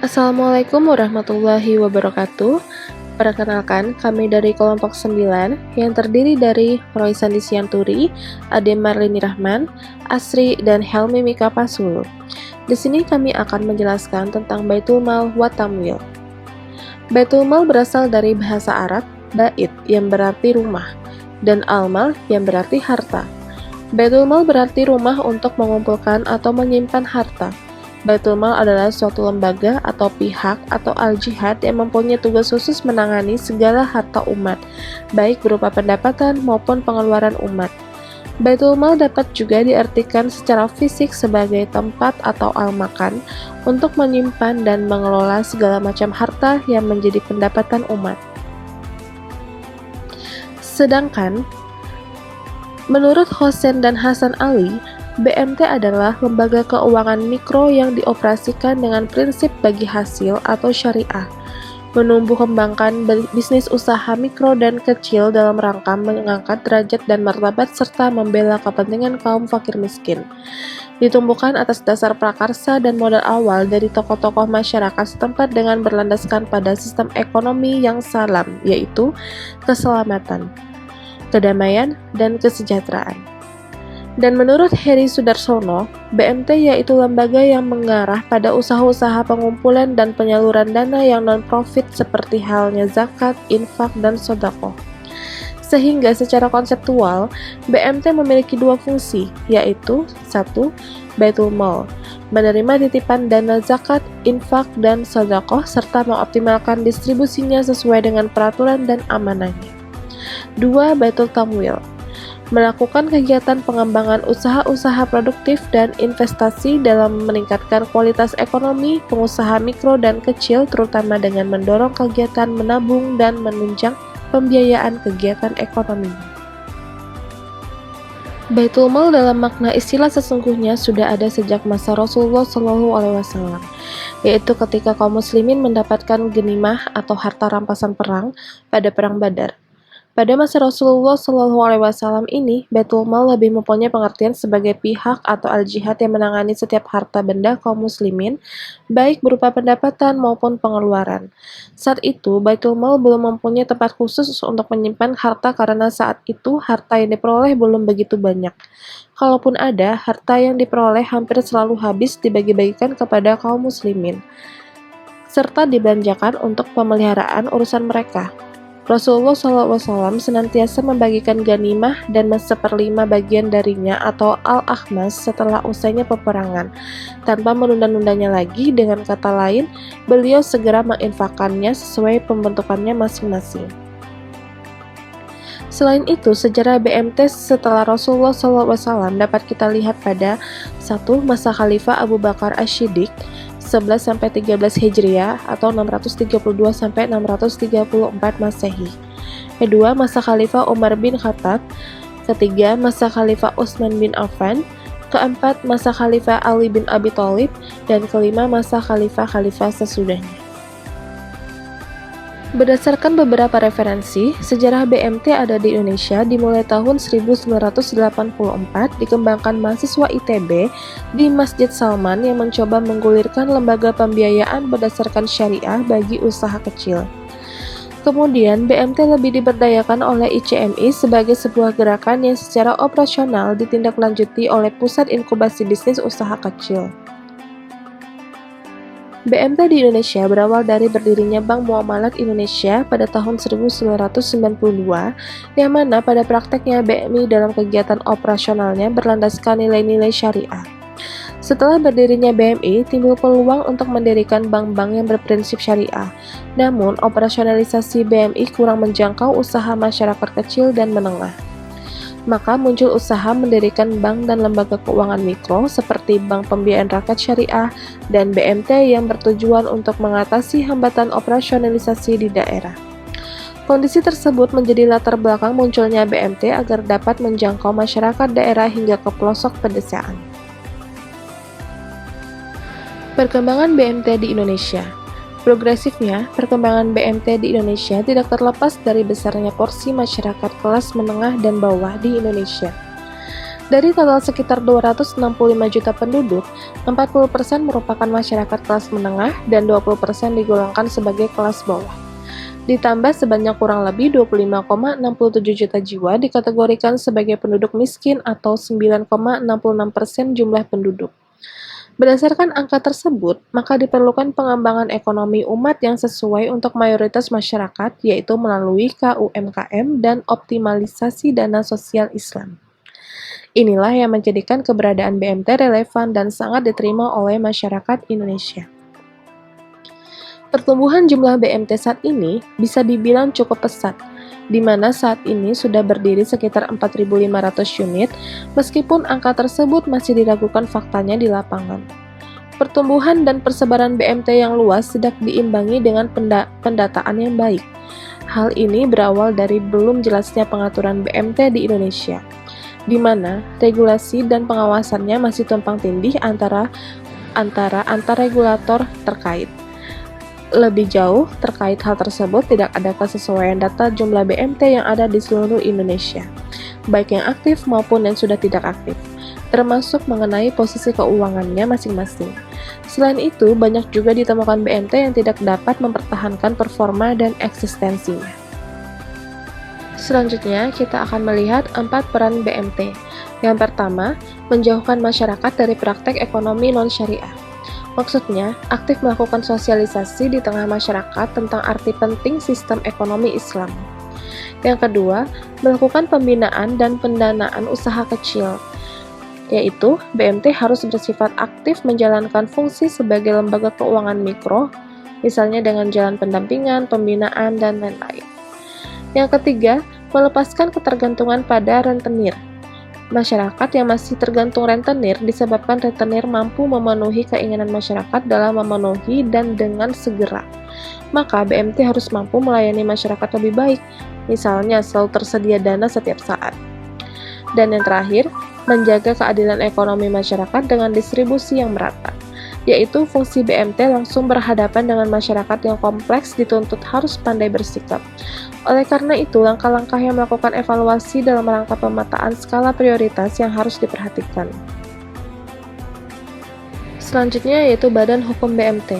Assalamualaikum warahmatullahi wabarakatuh. Perkenalkan, kami dari kelompok 9 yang terdiri dari Roy Sandi Sianturi, Ade Marlini Rahman, Asri, dan Helmi Mika Pasulu. Di sini kami akan menjelaskan tentang Baitul Mal wa Tamwil. Baitul Mal berasal dari bahasa Arab bait yang berarti rumah dan al-mal yang berarti harta. Baitul Mal berarti rumah untuk mengumpulkan atau menyimpan harta. Baitul Mal adalah suatu lembaga atau pihak atau al-jihad yang mempunyai tugas khusus menangani segala harta umat, baik berupa pendapatan maupun pengeluaran umat. Baitul Mal dapat juga diartikan secara fisik sebagai tempat atau al-makan untuk menyimpan dan mengelola segala macam harta yang menjadi pendapatan umat. Sedangkan, menurut Hosen dan Hasan Ali, BMT adalah lembaga keuangan mikro yang dioperasikan dengan prinsip bagi hasil atau syariah, menumbuh kembangkan bisnis usaha mikro dan kecil dalam rangka mengangkat derajat dan martabat serta membela kepentingan kaum fakir miskin. Ditumbuhkan atas dasar prakarsa dan modal awal dari tokoh-tokoh masyarakat setempat dengan berlandaskan pada sistem ekonomi yang salam, yaitu keselamatan, kedamaian, dan kesejahteraan. Dan menurut Heri Sudarsono, BMT yaitu lembaga yang mengarah pada usaha-usaha pengumpulan dan penyaluran dana yang non-profit seperti halnya zakat, infak, dan sodaqoh. Sehingga secara konseptual, BMT memiliki dua fungsi, yaitu 1. Baitul Mal, menerima titipan dana zakat, infak, dan sodaqoh serta mengoptimalkan distribusinya sesuai dengan peraturan dan amanahnya. 2. Baitul Tamwil, melakukan kegiatan pengembangan usaha-usaha produktif dan investasi dalam meningkatkan kualitas ekonomi pengusaha mikro dan kecil, terutama dengan mendorong kegiatan menabung dan menunjang pembiayaan kegiatan ekonomi. Baitul Mal dalam makna istilah sesungguhnya sudah ada sejak masa Rasulullah SAW, yaitu ketika kaum muslimin mendapatkan ghanimah atau harta rampasan perang pada perang Badar. Pada masa Rasulullah SAW ini, Baitul Mal lebih mempunyai pengertian sebagai pihak atau al-jihad yang menangani setiap harta benda kaum muslimin, baik berupa pendapatan maupun pengeluaran. Saat itu, Baitul Mal belum mempunyai tempat khusus untuk menyimpan harta karena saat itu harta yang diperoleh belum begitu banyak. Kalaupun ada, harta yang diperoleh hampir selalu habis dibagi-bagikan kepada kaum muslimin, serta dibelanjakan untuk pemeliharaan urusan mereka. Rasulullah SAW senantiasa membagikan ghanimah dan 1/5 bagian darinya atau al-akhmas setelah usainya peperangan, tanpa menunda-nundanya lagi. Dengan kata lain, beliau segera menginfakkannya sesuai pembentukannya masing-masing. Selain itu, sejarah BMT setelah Rasulullah SAW dapat kita lihat pada 1. Masa Khalifah Abu Bakar Asy-Syiddiq 11-13 Hijriah atau 632-634 Masehi. Kedua, masa Khalifah Umar bin Khattab. Ketiga, masa Khalifah Utsman bin Affan. Keempat, masa Khalifah Ali bin Abi Thalib. Dan kelima, masa khalifah-khalifah sesudahnya. Berdasarkan beberapa referensi, sejarah BMT ada di Indonesia dimulai tahun 1984 dikembangkan mahasiswa ITB di Masjid Salman yang mencoba menggulirkan lembaga pembiayaan berdasarkan syariah bagi usaha kecil. Kemudian, BMT lebih diberdayakan oleh ICMI sebagai sebuah gerakan yang secara operasional ditindaklanjuti oleh Pusat Inkubasi Bisnis Usaha Kecil. BMT di Indonesia berawal dari berdirinya Bank Muamalat Indonesia pada tahun 1992, yang mana pada prakteknya BMI dalam kegiatan operasionalnya berlandaskan nilai-nilai syariah. Setelah berdirinya BMI, timbul peluang untuk mendirikan bank-bank yang berprinsip syariah. Namun, operasionalisasi BMI kurang menjangkau usaha masyarakat kecil dan menengah. Maka muncul usaha mendirikan bank dan lembaga keuangan mikro seperti Bank Pembiayaan Rakyat Syariah dan BMT yang bertujuan untuk mengatasi hambatan operasionalisasi di daerah. Kondisi tersebut menjadi latar belakang munculnya BMT agar dapat menjangkau masyarakat daerah hingga ke pelosok pedesaan. Perkembangan BMT di Indonesia. Progresifnya, perkembangan BMT di Indonesia tidak terlepas dari besarnya porsi masyarakat kelas menengah dan bawah di Indonesia. Dari total sekitar 265 juta penduduk, 40% merupakan masyarakat kelas menengah dan 20% digolongkan sebagai kelas bawah. Ditambah sebanyak kurang lebih 25,67 juta jiwa dikategorikan sebagai penduduk miskin atau 9,66% jumlah penduduk. Berdasarkan angka tersebut, maka diperlukan pengembangan ekonomi umat yang sesuai untuk mayoritas masyarakat, yaitu melalui KUMKM dan optimalisasi dana sosial Islam. Inilah yang menjadikan keberadaan BMT relevan dan sangat diterima oleh masyarakat Indonesia. Pertumbuhan jumlah BMT saat ini bisa dibilang cukup pesat, di mana saat ini sudah berdiri sekitar 4.500 unit, meskipun angka tersebut masih diragukan faktanya di lapangan. Pertumbuhan dan persebaran BMT yang luas tidak diimbangi dengan pendataan yang baik. Hal ini berawal dari belum jelasnya pengaturan BMT di Indonesia, di mana regulasi dan pengawasannya masih tumpang tindih antara regulator terkait. Lebih jauh, terkait hal tersebut tidak ada kesesuaian data jumlah BMT yang ada di seluruh Indonesia, baik yang aktif maupun yang sudah tidak aktif, termasuk mengenai posisi keuangannya masing-masing. Selain itu, banyak juga ditemukan BMT yang tidak dapat mempertahankan performa dan eksistensinya. Selanjutnya, kita akan melihat 4 peran BMT. Yang pertama, menjauhkan masyarakat dari praktek ekonomi non-syariah. Maksudnya, aktif melakukan sosialisasi di tengah masyarakat tentang arti penting sistem ekonomi Islam. Yang kedua, melakukan pembinaan dan pendanaan usaha kecil, yaitu BMT harus bersifat aktif menjalankan fungsi sebagai lembaga keuangan mikro, misalnya dengan jalan pendampingan, pembinaan, dan lain-lain. Yang ketiga, melepaskan ketergantungan pada rentenir. Masyarakat yang masih tergantung rentenir disebabkan rentenir mampu memenuhi keinginan masyarakat dalam memenuhi dan dengan segera. Maka BMT harus mampu melayani masyarakat lebih baik, misalnya selalu tersedia dana setiap saat. Dan yang terakhir, menjaga keadilan ekonomi masyarakat dengan distribusi yang merata, yaitu fungsi BMT langsung berhadapan dengan masyarakat yang kompleks dituntut harus pandai bersikap. Oleh karena itu, langkah-langkah yang melakukan evaluasi dalam rangka pemetaan skala prioritas yang harus diperhatikan. Selanjutnya yaitu Badan Hukum BMT.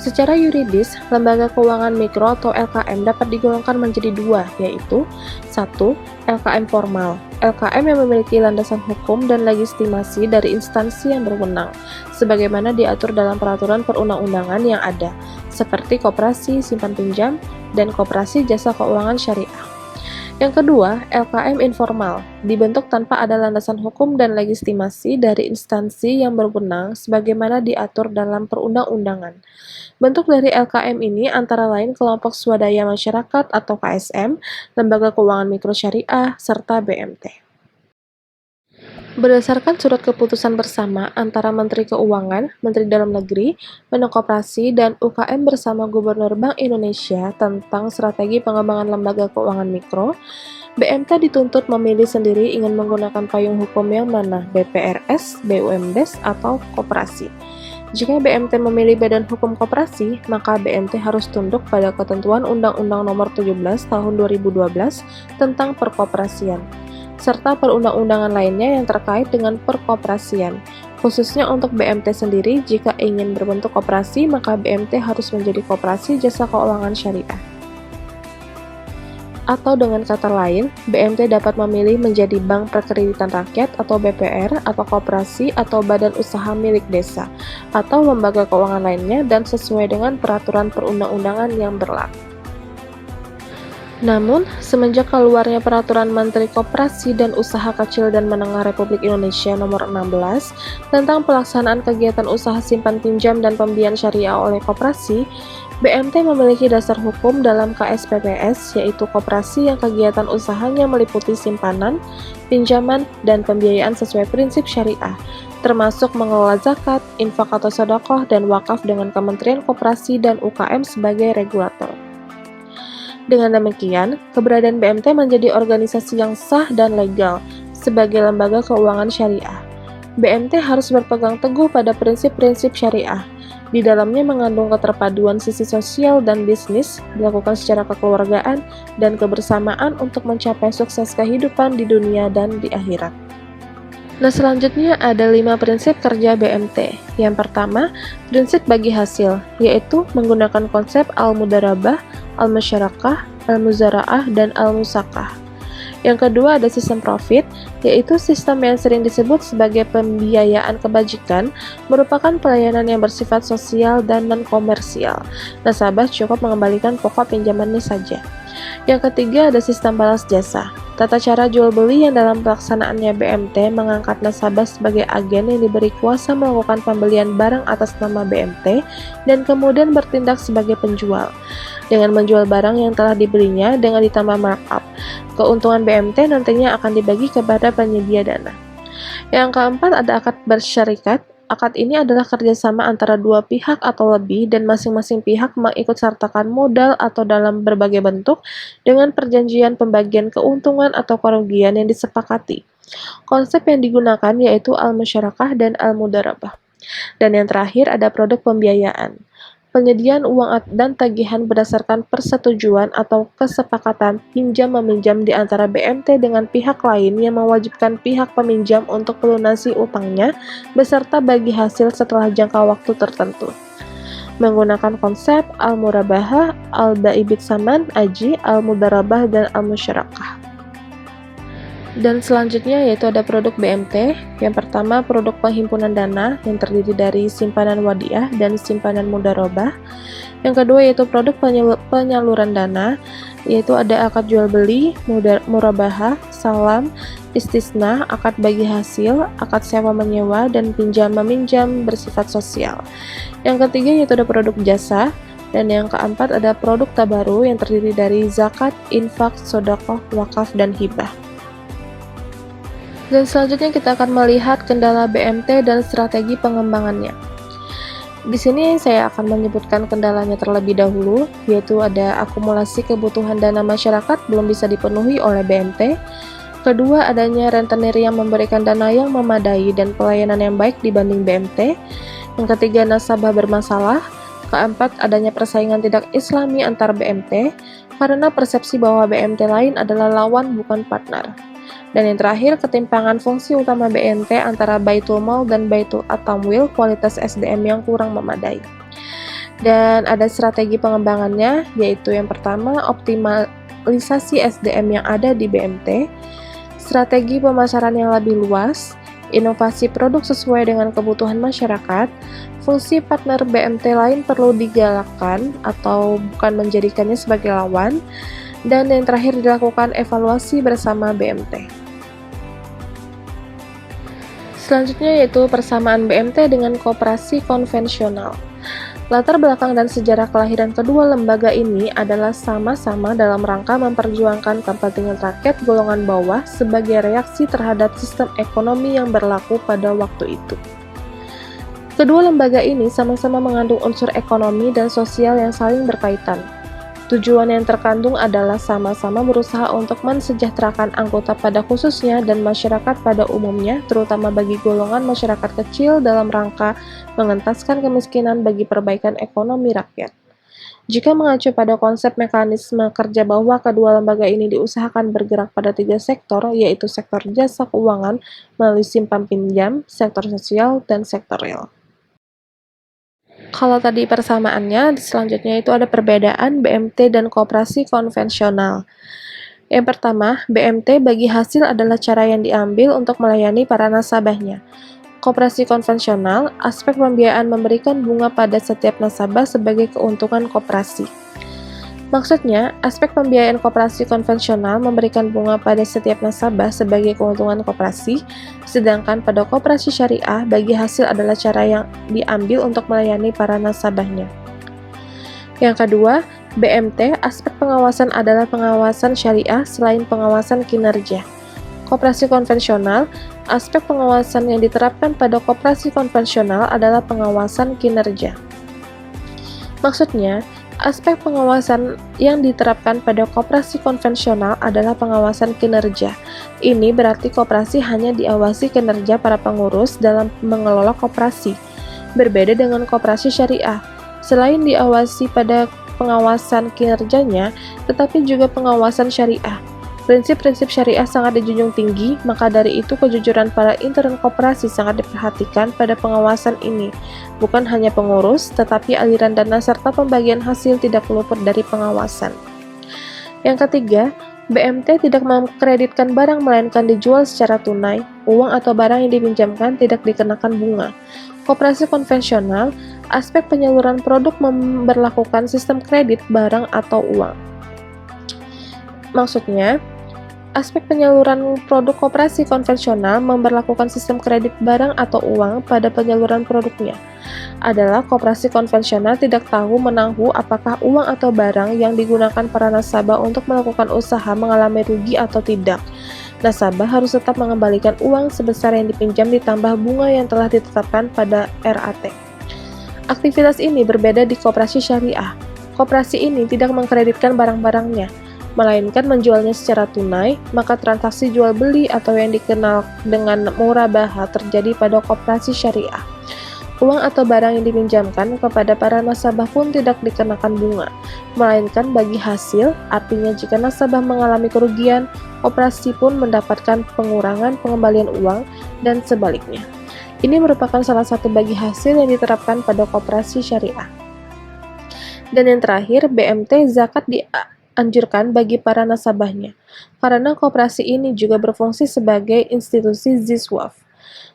Secara yuridis, lembaga keuangan mikro atau LKM dapat digolongkan menjadi dua, yaitu 1. LKM formal. LKM yang memiliki landasan hukum dan legitimasi dari instansi yang berwenang, sebagaimana diatur dalam peraturan perundang-undangan yang ada, seperti koperasi simpan pinjam dan koperasi jasa keuangan syariah. Yang kedua, LKM informal, dibentuk tanpa ada landasan hukum dan legitimasi dari instansi yang berwenang sebagaimana diatur dalam perundang-undangan. Bentuk dari LKM ini antara lain kelompok swadaya masyarakat atau KSM, lembaga keuangan mikro syariah, serta BMT. Berdasarkan surat keputusan bersama antara Menteri Keuangan, Menteri Dalam Negeri, Menkoperasi, dan UKM bersama Gubernur Bank Indonesia tentang strategi pengembangan lembaga keuangan mikro, BMT dituntut memilih sendiri ingin menggunakan payung hukum yang mana, BPRS, BUMDes, atau koperasi. Jika BMT memilih badan hukum koperasi, maka BMT harus tunduk pada ketentuan Undang-Undang Nomor 17 Tahun 2012 tentang perkoperasian, serta perundang-undangan lainnya yang terkait dengan perkoperasian. Khususnya untuk BMT sendiri, jika ingin berbentuk koperasi, maka BMT harus menjadi koperasi jasa keuangan syariah. Atau dengan kata lain, BMT dapat memilih menjadi Bank Perkreditan Rakyat atau BPR, atau koperasi atau badan usaha milik desa, atau lembaga keuangan lainnya dan sesuai dengan peraturan perundang-undangan yang berlaku. Namun, semenjak keluarnya Peraturan Menteri Koperasi dan Usaha Kecil dan Menengah Republik Indonesia Nomor 16 tentang pelaksanaan kegiatan usaha simpan pinjam dan pembiayaan syariah oleh koperasi, BMT memiliki dasar hukum dalam KSPPS, yaitu koperasi yang kegiatan usahanya meliputi simpanan, pinjaman, dan pembiayaan sesuai prinsip syariah, termasuk mengelola zakat, infak atau sedekah, dan wakaf dengan Kementerian Koperasi dan UKM sebagai regulator. Dengan demikian, keberadaan BMT menjadi organisasi yang sah dan legal sebagai lembaga keuangan syariah. BMT harus berpegang teguh pada prinsip-prinsip syariah. Di dalamnya mengandung keterpaduan sisi sosial dan bisnis, dilakukan secara kekeluargaan dan kebersamaan untuk mencapai sukses kehidupan di dunia dan di akhirat. Nah, selanjutnya ada 5 prinsip kerja BMT. Yang pertama, prinsip bagi hasil, yaitu menggunakan konsep al-mudarabah, al-musyarakah, al-muzara'ah, dan al-musakah. Yang kedua ada sistem profit, yaitu sistem yang sering disebut sebagai pembiayaan kebajikan, merupakan pelayanan yang bersifat sosial dan non-komersial. Nasabah cukup mengembalikan pokok pinjamannya saja. Yang ketiga ada sistem balas jasa. Tata cara jual beli yang dalam pelaksanaannya BMT mengangkat nasabah sebagai agen yang diberi kuasa melakukan pembelian barang atas nama BMT dan kemudian bertindak sebagai penjual dengan menjual barang yang telah dibelinya dengan ditambah markup. Keuntungan BMT nantinya akan dibagi kepada penyedia dana. Yang keempat ada akad bersyarikat. Akad ini adalah kerjasama antara dua pihak atau lebih dan masing-masing pihak mengikutsertakan modal atau dalam berbagai bentuk dengan perjanjian pembagian keuntungan atau kerugian yang disepakati. Konsep yang digunakan yaitu al-musyarakah dan al-mudarabah. Dan yang terakhir ada produk pembiayaan. Penyediaan uang dan tagihan berdasarkan persetujuan atau kesepakatan pinjam-meminjam di antara BMT dengan pihak lain yang mewajibkan pihak peminjam untuk melunasi utangnya beserta bagi hasil setelah jangka waktu tertentu. Menggunakan konsep al-murabahah, al-baibit saman, aji, al-mudarabah, dan al-musyarakah. Dan selanjutnya yaitu ada produk BMT. Yang pertama produk penghimpunan dana yang terdiri dari simpanan wadiah dan simpanan mudharabah. Yang kedua yaitu produk penyaluran dana, yaitu ada akad jual beli, murabahah, salam, istisna, akad bagi hasil, akad sewa menyewa, dan pinjam meminjam bersifat sosial. Yang ketiga yaitu ada produk jasa. Dan yang keempat ada produk tabaru yang terdiri dari zakat, infak, sedekah, wakaf, dan hibah. Dan selanjutnya kita akan melihat kendala BMT dan strategi pengembangannya. Di sini saya akan menyebutkan kendalanya terlebih dahulu, yaitu ada akumulasi kebutuhan dana masyarakat belum bisa dipenuhi oleh BMT. Kedua, adanya rentenir yang memberikan dana yang memadai dan pelayanan yang baik dibanding BMT. Yang ketiga, nasabah bermasalah. Keempat, adanya persaingan tidak islami antar BMT, karena persepsi bahwa BMT lain adalah lawan bukan partner. Dan yang terakhir, ketimpangan fungsi utama BMT antara Baitul Mal dan Baitul At-Tamwil, kualitas SDM yang kurang memadai. Dan ada strategi pengembangannya, yaitu yang pertama, optimalisasi SDM yang ada di BMT, strategi pemasaran yang lebih luas, inovasi produk sesuai dengan kebutuhan masyarakat, fungsi partner BMT lain perlu digalakkan atau bukan menjadikannya sebagai lawan, dan yang terakhir dilakukan evaluasi bersama BMT. Selanjutnya yaitu persamaan BMT dengan koperasi konvensional. Latar belakang dan sejarah kelahiran kedua lembaga ini adalah sama-sama dalam rangka memperjuangkan kepentingan rakyat golongan bawah sebagai reaksi terhadap sistem ekonomi yang berlaku pada waktu itu. Kedua lembaga ini sama-sama mengandung unsur ekonomi dan sosial yang saling berkaitan. Tujuan yang terkandung adalah sama-sama berusaha untuk mensejahterakan anggota pada khususnya dan masyarakat pada umumnya, terutama bagi golongan masyarakat kecil dalam rangka mengentaskan kemiskinan bagi perbaikan ekonomi rakyat. Jika mengacu pada konsep mekanisme kerja bahwa kedua lembaga ini diusahakan bergerak pada 3 sektor, yaitu sektor jasa keuangan melalui simpan pinjam, sektor sosial, dan sektor real. Kalau tadi persamaannya, selanjutnya itu ada perbedaan BMT dan koperasi konvensional. Yang pertama, BMT bagi hasil adalah cara yang diambil untuk melayani para nasabahnya. Koperasi konvensional, aspek pembiayaan memberikan bunga pada setiap nasabah sebagai keuntungan koperasi. Maksudnya, aspek pembiayaan koperasi konvensional memberikan bunga pada setiap nasabah sebagai keuntungan koperasi, sedangkan pada koperasi syariah, bagi hasil adalah cara yang diambil untuk melayani para nasabahnya. Yang kedua, BMT, aspek pengawasan adalah pengawasan syariah selain pengawasan kinerja. Koperasi konvensional, aspek pengawasan yang diterapkan pada koperasi konvensional adalah pengawasan kinerja. Maksudnya, aspek pengawasan yang diterapkan pada koperasi konvensional adalah pengawasan kinerja. Ini berarti koperasi hanya diawasi kinerja para pengurus dalam mengelola koperasi. Berbeda dengan koperasi syariah, selain diawasi pada pengawasan kinerjanya, tetapi juga pengawasan syariah. Prinsip-prinsip syariah sangat dijunjung tinggi, maka dari itu kejujuran para intern koperasi sangat diperhatikan pada pengawasan ini. Bukan hanya pengurus, tetapi aliran dana serta pembagian hasil tidak luput dari pengawasan. Yang ketiga, BMT tidak mengkreditkan barang melainkan dijual secara tunai, uang atau barang yang dipinjamkan tidak dikenakan bunga. Koperasi konvensional, aspek penyaluran produk memberlakukan sistem kredit barang atau uang. Maksudnya, aspek penyaluran produk koperasi konvensional memberlakukan sistem kredit barang atau uang pada penyaluran produknya. Adalah koperasi konvensional tidak tahu menahu apakah uang atau barang yang digunakan para nasabah untuk melakukan usaha mengalami rugi atau tidak. Nasabah harus tetap mengembalikan uang sebesar yang dipinjam ditambah bunga yang telah ditetapkan pada RAT. Aktivitas ini berbeda di koperasi syariah. Koperasi ini tidak mengkreditkan barang-barangnya, melainkan menjualnya secara tunai, maka transaksi jual beli atau yang dikenal dengan murabaha terjadi pada koperasi syariah. Uang atau barang yang dipinjamkan kepada para nasabah pun tidak dikenakan bunga, melainkan bagi hasil, artinya jika nasabah mengalami kerugian, koperasi pun mendapatkan pengurangan pengembalian uang, dan sebaliknya. Ini merupakan salah satu bagi hasil yang diterapkan pada koperasi syariah. Dan yang terakhir, BMT zakat dianjurkan bagi para nasabahnya, karena koperasi ini juga berfungsi sebagai institusi ziswaf.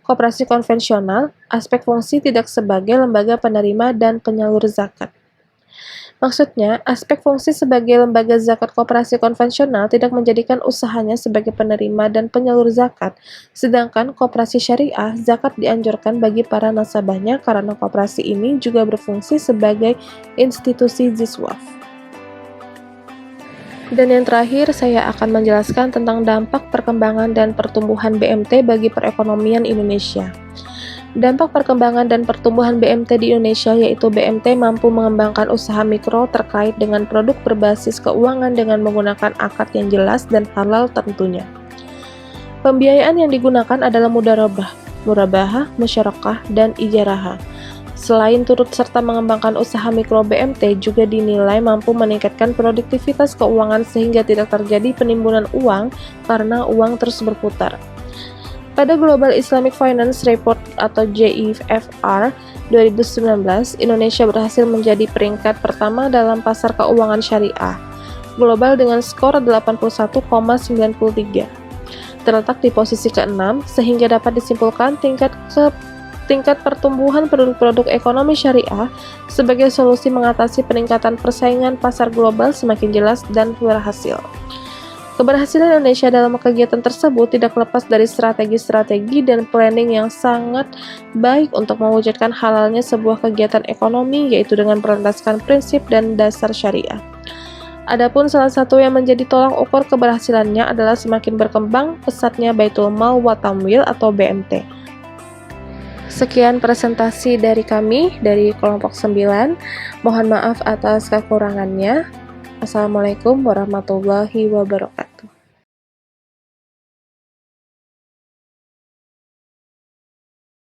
Koperasi konvensional, aspek fungsi tidak sebagai lembaga penerima dan penyalur zakat. Maksudnya, aspek fungsi sebagai lembaga zakat koperasi konvensional tidak menjadikan usahanya sebagai penerima dan penyalur zakat, sedangkan koperasi syariah, zakat dianjurkan bagi para nasabahnya karena koperasi ini juga berfungsi sebagai institusi ziswaf. Dan yang terakhir, saya akan menjelaskan tentang dampak perkembangan dan pertumbuhan BMT bagi perekonomian Indonesia. Dampak perkembangan dan pertumbuhan BMT di Indonesia yaitu BMT mampu mengembangkan usaha mikro terkait dengan produk berbasis keuangan dengan menggunakan akad yang jelas dan halal tentunya. Pembiayaan yang digunakan adalah murabahah, musyarakah, dan ijarahah. Selain turut serta mengembangkan usaha mikro, BMT juga dinilai mampu meningkatkan produktivitas keuangan sehingga tidak terjadi penimbunan uang karena uang terus berputar. Pada Global Islamic Finance Report atau GIFR 2019, Indonesia berhasil menjadi peringkat pertama dalam pasar keuangan syariah global dengan skor 81,93. Terletak di posisi ke-6, sehingga dapat disimpulkan tingkat pertumbuhan produk-produk ekonomi syariah sebagai solusi mengatasi peningkatan persaingan pasar global semakin jelas dan berhasil. Keberhasilan Indonesia dalam kegiatan tersebut tidak lepas dari strategi-strategi dan planning yang sangat baik untuk mewujudkan halalnya sebuah kegiatan ekonomi, yaitu dengan berlandaskan prinsip dan dasar syariah. Adapun salah satu yang menjadi tolak ukur keberhasilannya adalah semakin berkembang pesatnya Baitul Mal wa Tamwil atau BMT. Sekian presentasi dari kami, dari kelompok 9. Mohon maaf atas kekurangannya. Assalamualaikum warahmatullahi wabarakatuh.